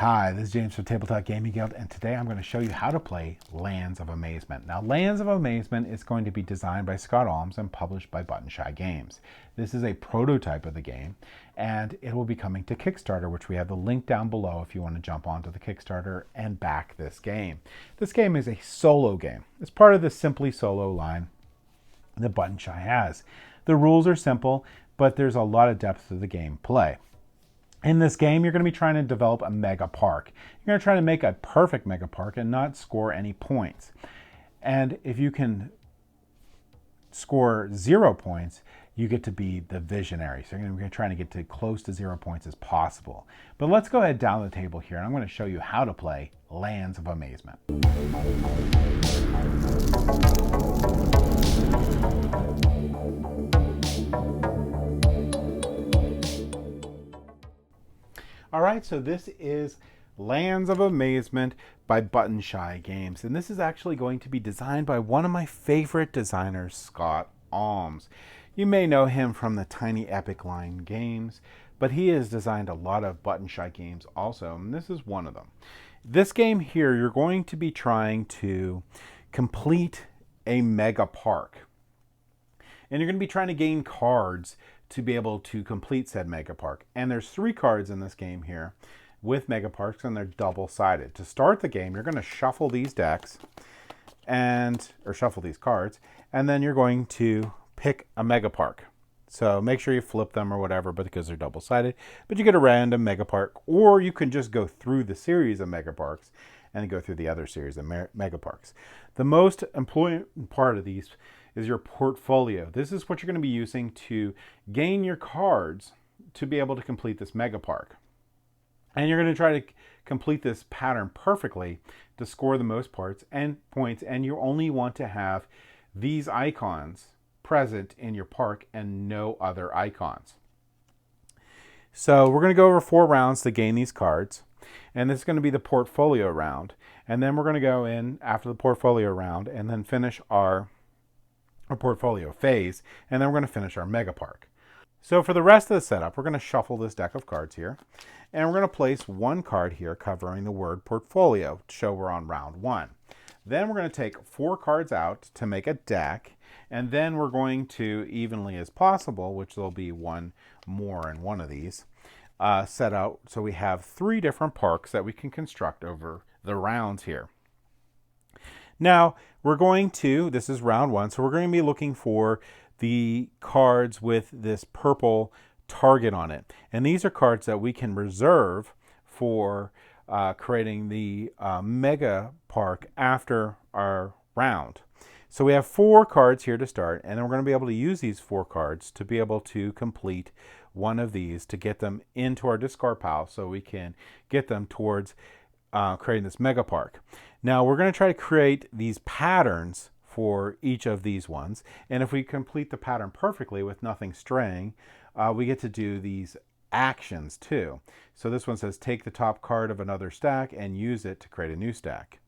Hi, this is James from Tabletop Gaming Guild, and today I'm going to show you how to play Lands of Amazement. Now, Lands of Amazement is going to be designed by Scott Alms and published by Button Shy Games. This is a prototype of the game, and it will be coming to Kickstarter, which we have the link down below if you want to jump onto the Kickstarter and back this game. This game is a solo game. It's part of the Simply Solo line that Button Shy has. The rules are simple, but there's a lot of depth to the gameplay. In this game, you're going to be trying to develop a mega park. You're going to try to make a perfect mega park and not score any points. And if you can score 0 points, you get to be the visionary. So you're going to be trying to get to close to 0 points as possible. But let's go ahead down the table here, and I'm going to show you how to play Lands of Amazement. All right, so this is Lands of Amazement by Button Shy Games. And this is actually going to be designed by one of my favorite designers, Scott Alms. You may know him from the Tiny Epic line games, but he has designed a lot of Button Shy games also, and this is one of them. This game here, you're going to be trying to complete a mega park. And you're going to be trying to gain cards to be able to complete said mega park. And there's 3 cards in this game here with mega parks, and they're double-sided. To start the game, you're going to shuffle these decks or shuffle these cards, and then you're going to pick a mega park. So make sure you flip them or whatever, but because they're double-sided, but you get a random mega park, or you can just go through the series of mega parks and go through the other series of mega parks. The most important part of these is your portfolio. This is what you're going to be using to gain your cards to be able to complete this mega park. And you're going to try to complete this pattern perfectly to score the most points, and you only want to have these icons present in your park and no other icons. So we're going to go over 4 rounds to gain these cards, and this is going to be the portfolio round. And then we're going to go in after the portfolio round and then finish our portfolio phase, and then we're going to finish our mega park. So for the rest of the setup, we're going to shuffle this deck of cards here, and we're going to place 1 card here covering the word portfolio to show we're on round 1. Then we're going to take 4 cards out to make a deck, and then we're going to, evenly as possible, which there'll be 1 more in one of these, set out so we have 3 different parks that we can construct over the rounds here. Now, we're going to, this is round 1, so we're going to be looking for the cards with this purple target on it. And these are cards that we can reserve for creating the mega park after our round. So we have 4 cards here to start, and then we're going to be able to use these 4 cards to be able to complete one of these to get them into our discard pile so we can get them towards creating this mega park. Now we're going to try to create these patterns for each of these ones, and if we complete the pattern perfectly with nothing straying, we get to do these actions too. So this one says take the top card of another stack and use it to create a new stack.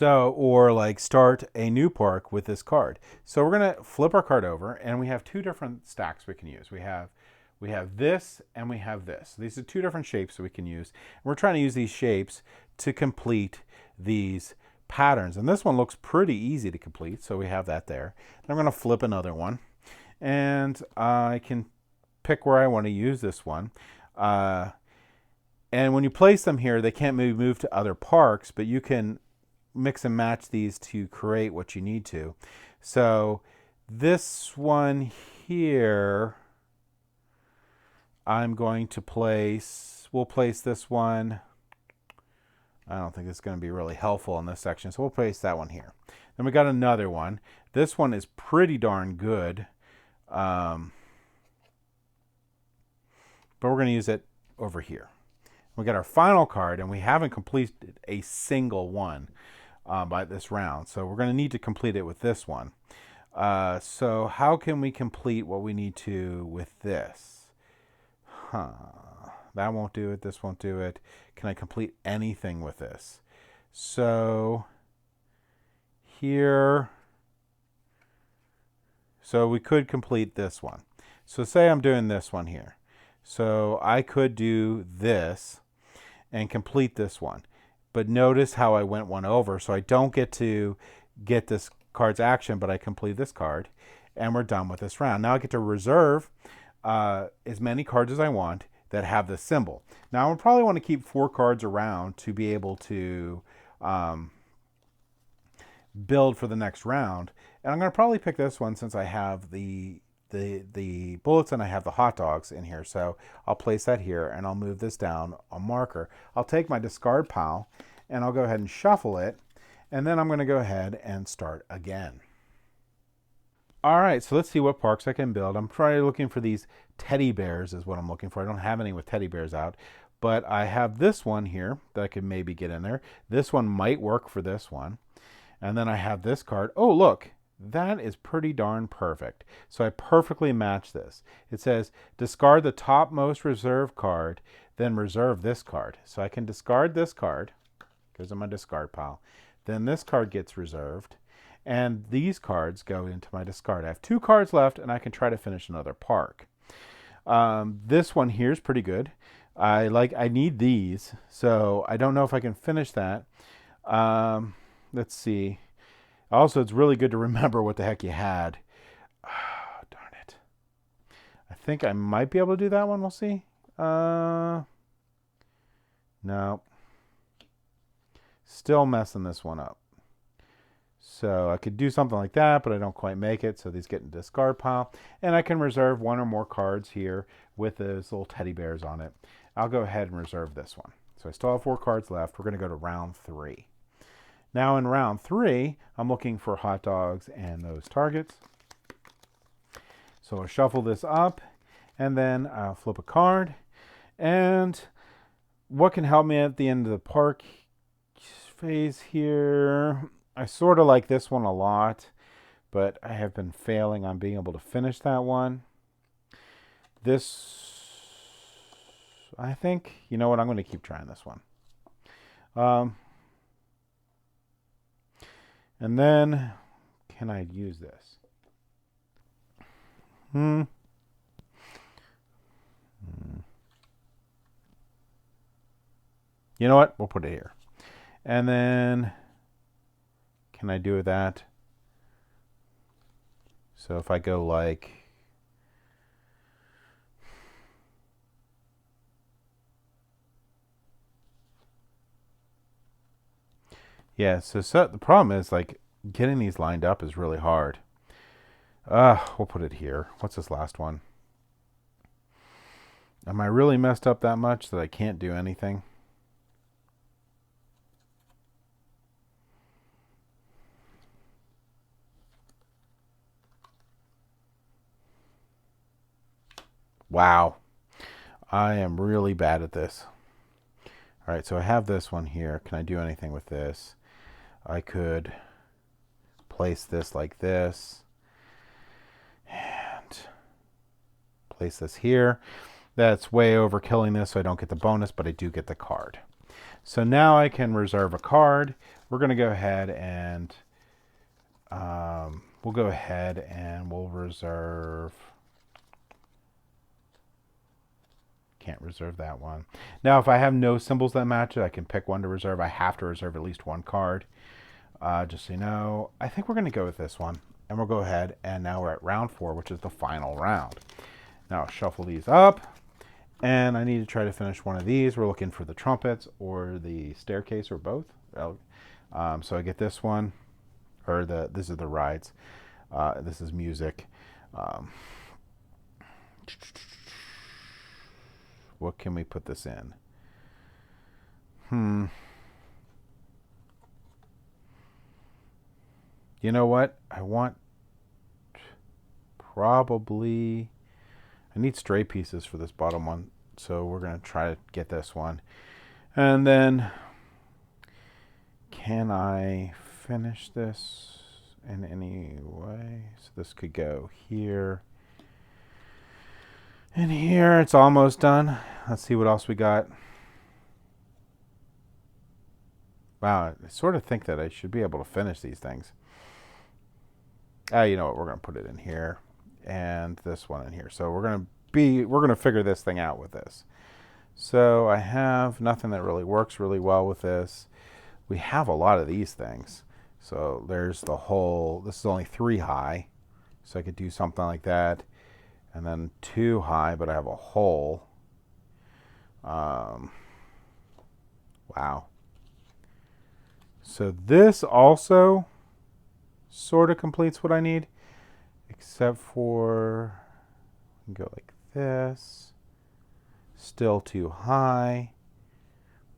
Or like start a new park with this card. So we're going to flip our card over, and we have 2 different stacks we can use. We have this and we have this. These are 2 different shapes that we can use. And we're trying to use these shapes to complete these patterns. And this one looks pretty easy to complete, so we have that there. And I'm going to flip another one, and I can pick where I want to use this one. And when you place them here, they can't be moved to other parks, but you can mix and match these to create what you need to. So this one here, I'm going to we'll place this one. I don't think it's going to be really helpful in this section, so we'll place that one here. Then we got another one. This one is pretty darn good, but we're going to use it over here. We got our final card, and we haven't completed a single one by this round, so we're going to need to complete it with this one. So how can we complete what we need to with this? That won't do it. This won't do it. Can I complete anything with this? So here, so we could complete this one. So say I'm doing this one here. So I could do this and complete this one. But notice how I went one over. So I don't get to get this card's action, but I complete this card. And we're done with this round. Now I get to reserve as many cards as I want that have this symbol. Now I would probably want to keep 4 cards around to be able to build for the next round. And I'm going to probably pick this one since I have the bullets and I have the hot dogs in here. So I'll place that here and I'll move this down a marker. I'll take my discard pile and I'll go ahead and shuffle it. And then I'm going to go ahead and start again. All right, so let's see what parks I can build. I'm probably looking for these teddy bears is what I'm looking for. I don't have any with teddy bears out, but I have this one here that I could maybe get in there. This one might work for this one. And then I have this card. Oh, look, that is pretty darn perfect. So I perfectly match this. It says discard the topmost reserve card, then reserve this card. So I can discard this card, goes in my discard pile. Then this card gets reserved. And these cards go into my discard. I have 2 cards left, and I can try to finish another park. This one here is pretty good. I need these, so I don't know if I can finish that. Let's see. Also, it's really good to remember what the heck you had. Oh, darn it. I think I might be able to do that one. We'll see. No. Still messing this one up. So I could do something like that, but I don't quite make it. So these get in the discard pile. And I can reserve 1 or more cards here with those little teddy bears on it. I'll go ahead and reserve this one. So I still have 4 cards left. We're going to go to round 3. Now in round 3, I'm looking for hot dogs and those targets. So I'll shuffle this up and then I'll flip a card. And what can help me at the end of the park phase here? I sort of like this one a lot, but I have been failing on being able to finish that one. This, I think, you know what, I'm going to keep trying this one. And then, can I use this? You know what, we'll put it here. And then, can I do that? So if I go like, yeah, so the problem is like getting these lined up is really hard. We'll put it here. What's this last one? Am I really messed up that much that I can't do anything? Wow. I am really bad at this. All right, so I have this one here. Can I do anything with this? I could place this like this and place this here. That's way overkilling this, so I don't get the bonus, but I do get the card. So now I can reserve a card. We're going to go ahead and we'll reserve. Can't reserve that one. Now, if I have no symbols that match it, I can pick one to reserve. I have to reserve at least 1 card. Just so you know, I think we're going to go with this one. And we'll go ahead, and now we're at round 4, which is the final round. Now I'll shuffle these up, and I need to try to finish one of these. We're looking for the trumpets or the staircase or both. So I get this one, or this is the rides. This is music. What can we put this in? You know what? I need stray pieces for this bottom one. So we're going to try to get this one. And then, can I finish this in any way? So this could go here. And here, it's almost done. Let's see what else we got. Wow, I sort of think that I should be able to finish these things. You know what? We're going to put it in here. And this one in here. So we're going to we're going to figure this thing out with this. So I have nothing that really works really well with this. We have a lot of these things. So there's the whole, this is only 3 high. So I could do something like that. And then 2 high, but I have a hole. Wow. So this also sort of completes what I need, except for, I can go like this. Still too high,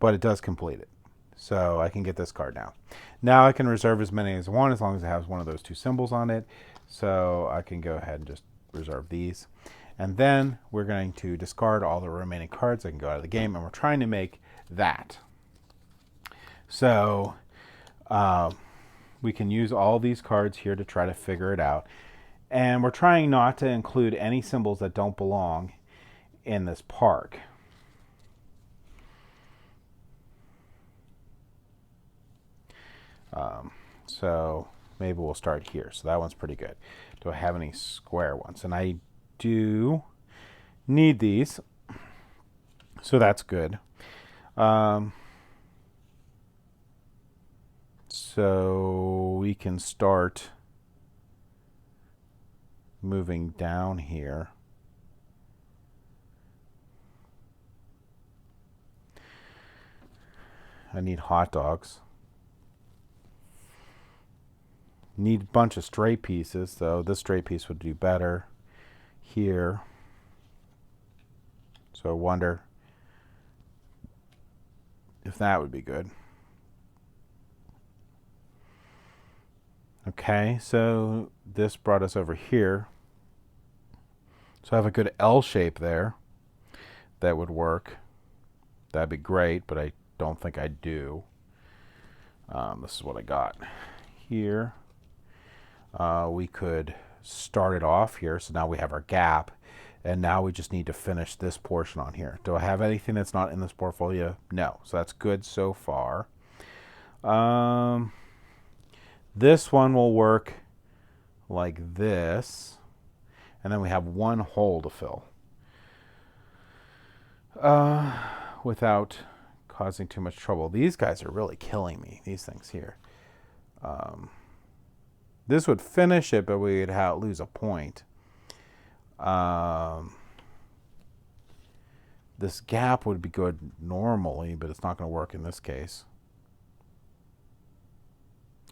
but it does complete it. So I can get this card now. Now I can reserve as many as I want, as long as it has one of those 2 symbols on it. So I can go ahead and just reserve these. And then we're going to discard all the remaining cards. I can go out of the game, and we're trying to make that. So we can use all these cards here to try to figure it out. And we're trying not to include any symbols that don't belong in this park. So maybe we'll start here. So that one's pretty good. Do I have any square ones? And I do need these. So that's good. So we can start moving down here. I need hot dogs. Need a bunch of straight pieces, so this straight piece would do better here. So I wonder if that would be good. Okay, so this brought us over here. So I have a good L shape there. That would work. That'd be great, but I don't think I do. This is what I got here. We could start it off here. So now we have our gap. And now we just need to finish this portion on here. Do I have anything that's not in this portfolio? No. So that's good so far. This one will work like this. And then we have one hole to fill. Without causing too much trouble. These guys are really killing me, these things here. This would finish it, but we'd lose a point. This gap would be good normally, but it's not going to work in this case.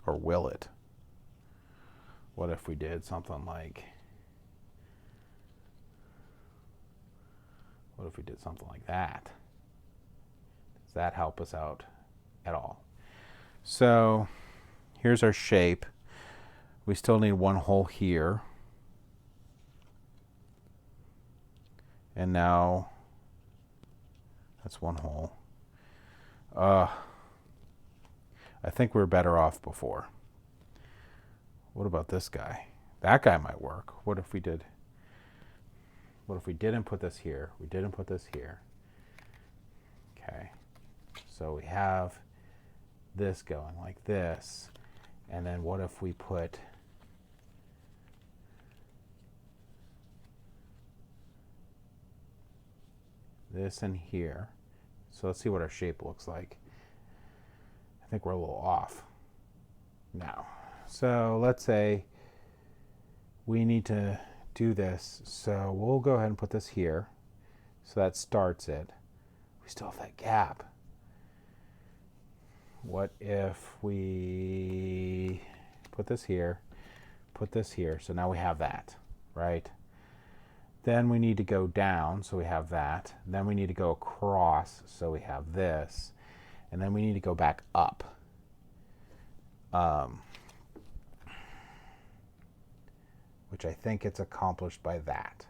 Or will it? What if we did something like... What if we did something like that? Does that help us out at all? So here's our shape. We still need one hole here. And now that's one hole. I think we're better off before. What about this guy? That guy might work. What if we did? What if we didn't put this here? We didn't put this here. Okay. So we have this going like this. And then what if we put this in here? So let's see what our shape looks like. I think we're a little off now. So let's say we need to do this. So we'll go ahead and put this here. So that starts it. We still have that gap. What if we put this here, put this here? So now we have that, right? Then we need to go down, so we have that. Then we need to go across, so we have this. And then we need to go back up. Which I think it's accomplished by that.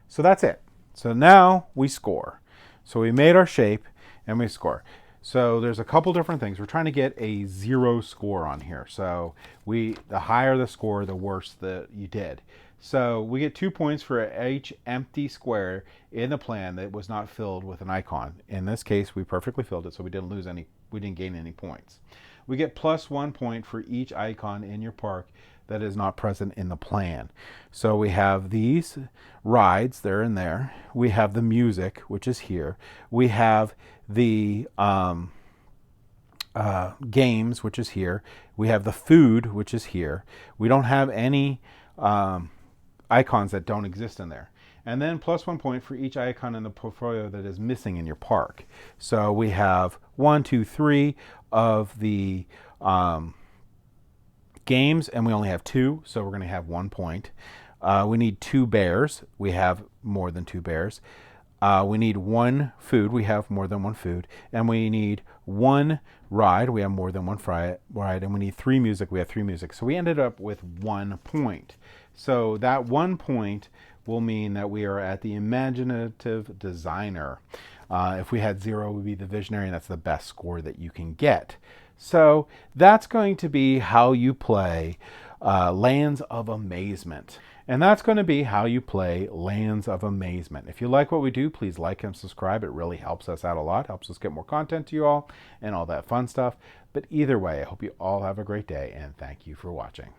So that's it. So now we score. So we made our shape and we score. So there's a couple different things. We're trying to get a 0 score on here. So the higher the score, the worse that you did. So we get 2 points for each empty square in the plan that was not filled with an icon. In this case, we perfectly filled it, so we didn't gain any points. We get plus 1 point for each icon in your park that is not present in the plan. So we have these rides, they're in there. We have the music, which is here. We have the games, which is here. We have the food, which is here. We don't have any icons that don't exist in there. And then plus 1 point for each icon in the portfolio that is missing in your park. So we have 1, 2, 3 of the games, and we only have 2, so we're going to have 1 point. We need 2 bears. We have more than 2 bears. We need 1 food. We have more than 1 food. And we need 1 ride. We have more than 1 ride. And we need 3 music. We have 3 music. So we ended up with 1 point. So that 1 point will mean that we are at the imaginative designer. If we had 0, it would be the visionary, and that's the best score that you can get. So that's going to be how you play Lands of Amazement. And that's going to be how you play Lands of Amazement. If you like what we do, please like and subscribe. It really helps us out a lot, helps us get more content to you all and all that fun stuff. But either way, I hope you all have a great day, and thank you for watching.